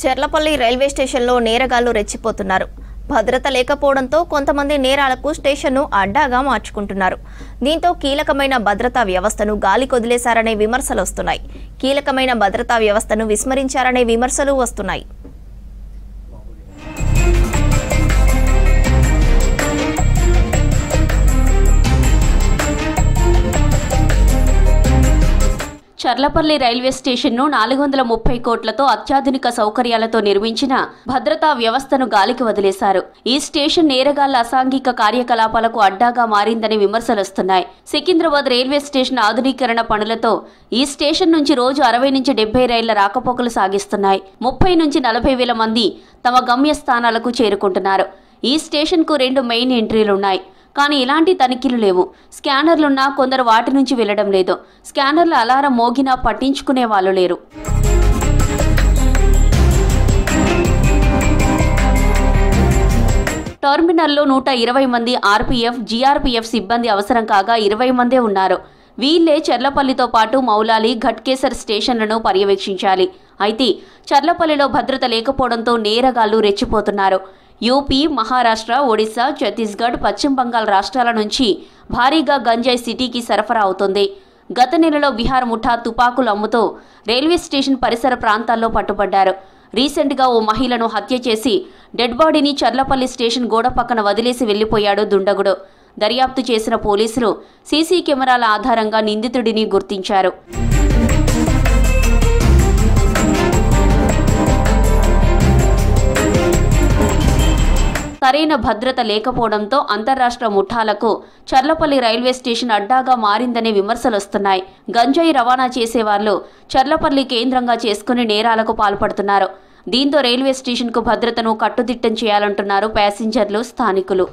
Cherlapally railway స్టేషన్లో నేరగాళ్లు రెచ్చిపోతున్నారు. భద్రత లేకపోవడంతో కొంతమంది నేరాలకు స్టేషన్ను అడ్డాగా మార్చుకుంటున్నారు. దీంతో కీలకమైన భద్రతా వ్యవస్థను గాలికొదిలేశారనే విమర్శలు వస్తున్నాయి. కీలకమైన భద్రతా వ్యవస్థను విస్మరించారనే విమర్శలు వస్తున్నాయి. చర్లపల్లి రైల్వే స్టేషన్ను 430 కోట్లతో అత్యాధునిక సౌకర్యాలతో నిర్మించిన భద్రతా వ్యవస్థను గాలికి వదిలేశారు. ఈ స్టేషన్ నేరగాళ్ల అసాంఘిక కార్యకలాపాలకు అడ్డాగా మారిందని విమర్శలొస్తున్నాయి. సికింద్రాబాద్ రైల్వే స్టేషన్ ఆధునీకరణ పనులతో ఈ స్టేషన్ నుంచి రోజు 60 నుంచి 70 రైళ్ల రాకపోకలు సాగిస్తున్నాయి. 30 నుంచి 40 వేల మంది తమ గమ్యస్థానాలకు చేరుకుంటున్నారు. ఈ స్టేషన్కు 2 మెయిన్ ఎంట్రీలున్నాయి. కానీ ఇలాంటి తనిఖీలు లేవు. స్కానర్లున్నా కొందరు వాటి నుంచి వెళ్లడం లేదు. స్కానర్ల అలారం మోగినా పట్టించుకునే వాళ్ళు లేరు. టెర్మినల్లో 120 మంది ఆర్పీఎఫ్, జీఆర్పీఎఫ్ సిబ్బంది అవసరం కాగా 20 మందే ఉన్నారు. వీళ్లే చర్లపల్లితో పాటు మౌలాలి, ఘట్కేసర్ స్టేషన్లను పర్యవేక్షించాలి. అయితే చర్లపల్లిలో భద్రత లేకపోవడంతో నేరగాళ్లు రెచ్చిపోతున్నారు. యూపీ, మహారాష్ట్ర, ఒడిశా, ఛత్తీస్గఢ్, పశ్చిమ బంగాల్ రాష్ట్రాల నుంచి భారీగా గంజాయి సిటీకి సరఫరా అవుతుంది. గత నెలలో బీహార్ ముఠా తుపాకులు అమ్ముతూ రైల్వే స్టేషన్ పరిసర ప్రాంతాల్లో పట్టుబడ్డారు. రీసెంట్గా ఓ మహిళను హత్య చేసి డెడ్ బాడీని చర్లపల్లి స్టేషన్ గోడ పక్కన వదిలేసి వెళ్లిపోయాడు దుండగుడు. దర్యాప్తు చేసిన పోలీసులు సీసీ కెమెరాల ఆధారంగా నిందితుడిని గుర్తించారు. సరైన భద్రత లేకపోవడంతో అంతర్రాష్ట్ర ముఠాలకు చర్లపల్లి రైల్వే స్టేషన్ అడ్డాగా మారిందనే విమర్శలొస్తున్నాయి. గంజాయి రవాణా చేసేవాళ్లు చర్లపల్లి కేంద్రంగా చేసుకుని నేరాలకు పాల్పడుతున్నారు. దీంతో రైల్వే స్టేషన్కు భద్రతను కట్టుదిట్టం చేయాలంటున్నారు ప్యాసింజర్లు, స్థానికులు.